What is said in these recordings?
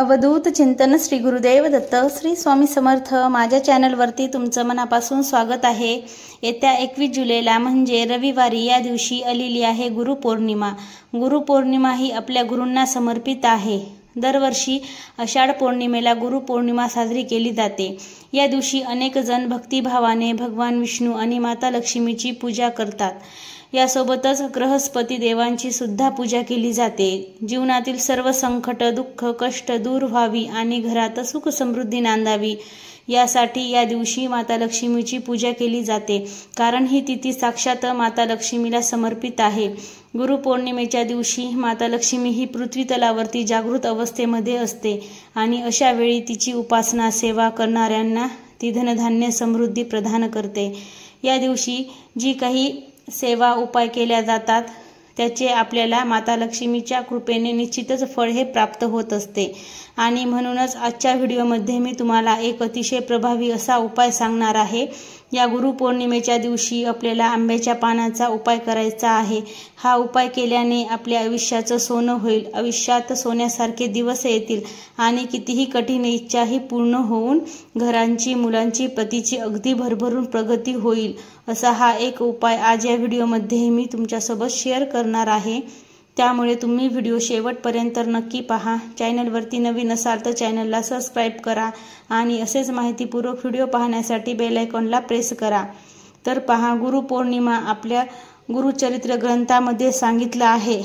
अवधूत चिंतन श्री गुरुदेव दत्त श्री स्वामी समर्थ। माझ्या चॅनलवरती तुमचं मनापासून स्वागत आहे। येत्या 21 जुलैला म्हणजे रविवारी या दिवशी आलेली आहे गुरुपौर्णिमा। गुरुपौर्णिमा ही आपल्या गुरूंना समर्पित आहे। दरवर्षी आषाढ पौर्णिमेला गुरुपौर्णिमा साजरी केली जाते। या दिवशी अनेक जण भक्तिभावाने भगवान विष्णू आणि माता लक्ष्मीची पूजा करतात। यासोबतच ग्रहस्पती देवांची सुद्धा पूजा केली जाते। जीवनातील सर्व संकट, दुःख, कष्ट दूर व्हावी आणि घरात सुख समृद्धी नांदावी यासाठी या दिवशी माता लक्ष्मीची पूजा केली जाते, कारण ही तिथी साक्षात माता लक्ष्मीला समर्पित आहे। गुरुपौर्णिमेच्या दिवशी माता लक्ष्मी ही पृथ्वी तलावरती जागृत अवस्थेमध्ये असते आणि अशा वेळी तिची उपासना सेवा करणाऱ्यांना ती धनधान्य समृद्धी प्रदान करते। या दिवशी जी काही सेवा उपाय केल्या जातात त्याचे आपल्याला माता लक्ष्मीच्या कृपेने निश्चितच फळ हे प्राप्त होत असते। आणि म्हणूनच आजच्या व्हिडिओमध्ये मी तुम्हाला एक अतिशय प्रभावी असा उपाय सांगणार आहे। या गुरुपौर्णिमेच्या दिवशी आपल्याला आंब्याच्या पानाचा उपाय करायचा आहे। हा उपाय केल्याने आपल्या आयुष्याचं सोनं होईल, आयुष्यात सोन्यासारखे दिवस येतील आणि कितीही कठीण इच्छाही पूर्ण होऊन घरांची, मुलांची, पतीची अगदी भरभरून प्रगती होईल असा हा एक उपाय आज या व्हिडिओमध्ये मी तुमच्यासोबत शेअर करणार आहे। त्यामुळे तुम्ही व्हिडिओ शेवटपर्यंत नक्की पहा। चॅनलवरती नवीन असाल तर चॅनलला सबस्क्राइब करा आणि असेच माहितीपूर्वक व्हिडिओ पाहण्यासाठी बेल आयकॉनला प्रेस करा। तर पहा, गुरुपौर्णिमा आपल्या गुरुचरित्र ग्रंथामध्ये सांगितलं आहे,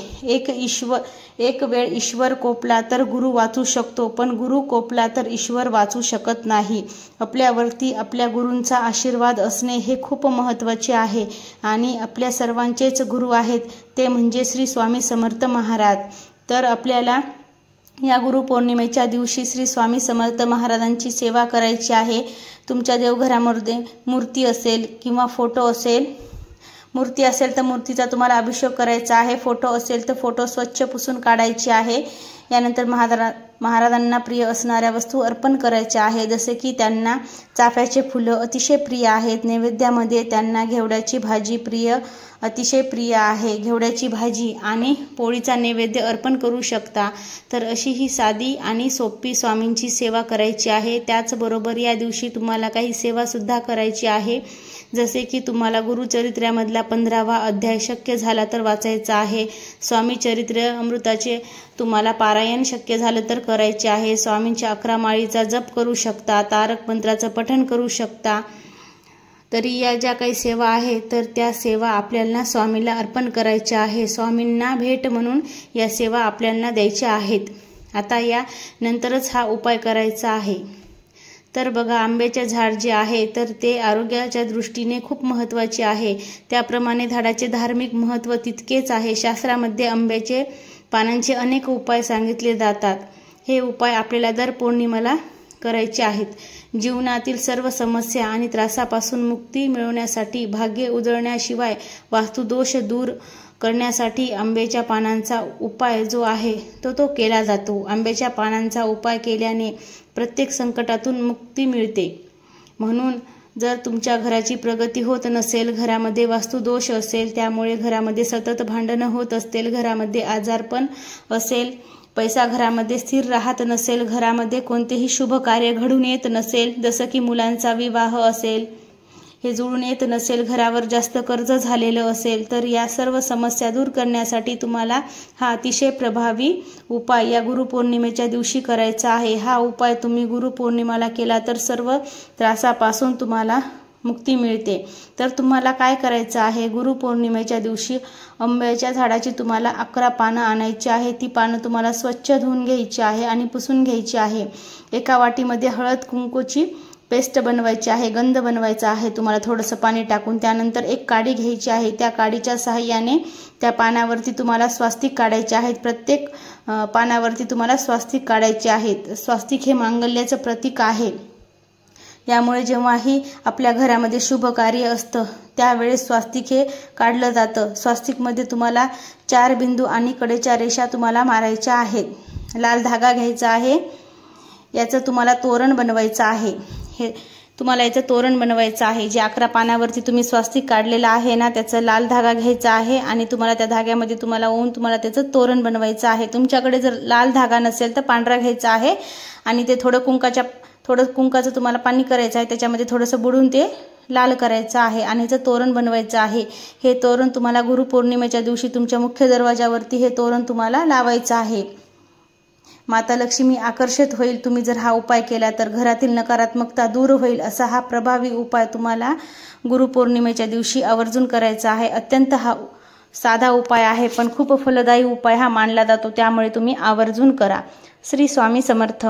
एक वेळ ईश्वर कोपला तर गुरु वाचू शकतो, पण गुरु कोपला तर ईश्वर वाचू शकत नाही। आपल्यावरती आपल्या गुरूंचा आशीर्वाद असणे हे खूप महत्त्वाचे आहे आणि आपल्या सर्वांचेच गुरु आहेत ते म्हणजे श्री स्वामी समर्थ महाराज। तर आपल्याला या गुरुपौर्णिमेच्या दिवशी श्री स्वामी समर्थ महाराजांची सेवा करायची आहे। तुमच्या देवघरामध्ये मूर्ती असेल किंवा फोटो असेल, मूर्ती असेल तर मूर्तीचा तुम्हाला अभिषेक करायचा आहे। फोटो असेल तर फोटो स्वच्छ पुसून काढायचे आहे। यानंतर महाराजांना प्रिय असणाऱ्या वस्तू अर्पण करायच्या आहे, जसे की त्यांना चाफ्याचे फुलं अतिशय प्रिय आहेत। नैवेद्यामध्ये त्यांना घेवड्याची भाजी अतिशय प्रिय आहे। घेवड्याची भाजी आणि पोळीचा नैवेद्य अर्पण करू शकता। तर अशी ही साधी आणि सोपी स्वामींची सेवा करायची आहे। त्याचबरोबर या दिवशी तुम्हाला काही सेवा सुद्धा करायची आहे, जसे की तुम्हाला गुरुचरित्रामधला 15वा अध्याय शक्य झाला तर वाचायचा आहे। स्वामी चरित्र अमृताचे तुम्हाला पारायण शक्य झालं तर करायचे आहे। स्वामींच्या 11 माळीचा जप करू शकता, तारक मंत्राचं पठण करू शकता। तरी या ज्या काही सेवा आहे तर त्या सेवा आपल्याला स्वामीला अर्पण करायच्या आहे। स्वामींना भेट म्हणून या सेवा आपल्याला द्यायच्या आहेत। आता या नंतरच हा उपाय करायचा आहे। तर बघा, आंब्याचे झाड जे आहे तर ते आरोग्याच्या दृष्टीने खूप महत्त्वाचे आहे। त्याप्रमाणे झाडाचे धार्मिक महत्त्व तितकेच आहे। शास्त्रामध्ये आंब्याचे पानांचे अनेक उपाय सांगितले जातात। हे उपाय आपल्याला दर पौर्णिमेला करायचे आहेत। जीवनातील सर्व समस्या आणि त्रासापासून मुक्ती मिळवण्यासाठी, भाग्य उजळण्याशिवाय, वास्तुदोष दूर करण्यासाठी आंब्याच्या पानांचा उपाय जो आहे तो केला जातो। आंब्याच्या पानांचा उपाय केल्याने प्रत्येक संकटातून मुक्ती मिळते। म्हणून जर तुमच्या घराची प्रगती होत नसेल, घरामध्ये वास्तुदोष असेल, त्यामुळे घरामध्ये सतत भांडणं होत असतील, घरामध्ये आजारपण असेल, पैसा घरामध्ये स्थिर राहत नसेल, घरामध्ये कोणतेही शुभ कार्य घडून येत नसेल, जसं की मुलांचा विवाह असेल, हे जुळून येत नसेल, घरावर जास्त कर्ज झालेलं असेल, तर या सर्व समस्या दूर करण्यासाठी तुम्हाला हा अतिशय प्रभावी उपाय या गुरुपौर्णिमेच्या दिवशी करायचा आहे। हा उपाय तुम्ही गुरुपौर्णिमेला केला तर सर्व त्रासापासून तुम्हाला मुक्ती मिळते। तर तुम्हाला काय करायचं आहे, गुरुपौर्णिमेच्या दिवशी आंब्याच्या झाडाची तुम्हाला 11 पानं आणायची आहे। ती पानं तुम्हाला स्वच्छ धुवून घ्यायची आहे आणि पुसून घ्यायची आहे। एका वाटीमध्ये हळद कुंकूची पेस्ट बनवायची आहे, गंध बनवायचा आहे तुम्हाला थोडंसं पाणी टाकून। त्यानंतर एक काडी घ्यायची आहे, त्या काडीच्या सहाय्याने त्या पानावरती तुम्हाला स्वास्तिक काढायचे आहेत। प्रत्येक पानावरती तुम्हाला स्वास्तिक काढायचे आहेत। स्वास्तिक हे मांगल्याचं प्रतीक आहे। यामुळे जेव्हाही आपल्या घरामध्ये शुभ कार्य असतं त्यावेळेस स्वास्तिक हे काढलं जातं। स्वास्तिकमध्ये तुम्हाला 4 बिंदू आणि कडेच्या रेषा तुम्हाला मारायच्या आहेत। लाल धागा घ्यायचा आहे, याचं तुम्हाला तोरण बनवायचं आहे। हे तुम्हाला याचं तोरण बनवायचं आहे। जे 11 पानावरती तुम्ही स्वास्तिक काढलेलं आहे ना, त्याचा लाल धागा घ्यायचा आहे आणि तुम्हाला त्या धाग्यामध्ये तुम्हाला ओवून तुम्हाला त्याचं तोरण बनवायचं आहे। तुमच्याकडे जर लाल धागा नसेल तर पांढरा घ्यायचा आहे आणि ते थोडं कुंकाचं तुम्हाला पाणी करायचं आहे, त्याच्यामध्ये थोडंसं बुडून ते लाल करायचं आहे आणि याचं तोरण बनवायचं आहे। हे तोरण तुम्हाला गुरुपौर्णिमेच्या दिवशी तुमच्या मुख्य दरवाजावरती हे तोरण तुम्हाला लावायचं आहे। माता लक्ष्मी आकर्षित होईल तुम्ही जर हा उपाय केला तर, घरातील नकारात्मकता दूर होईल असा हा प्रभावी उपाय तुम्हाला गुरुपौर्णिमेच्या दिवशी आवर्जून करायचा आहे। अत्यंत हा साधा उपाय आहे पण खूप फलदायी उपाय हा मानला जातो, त्यामुळे तुम्ही आवर्जून करा। श्री स्वामी समर्थ।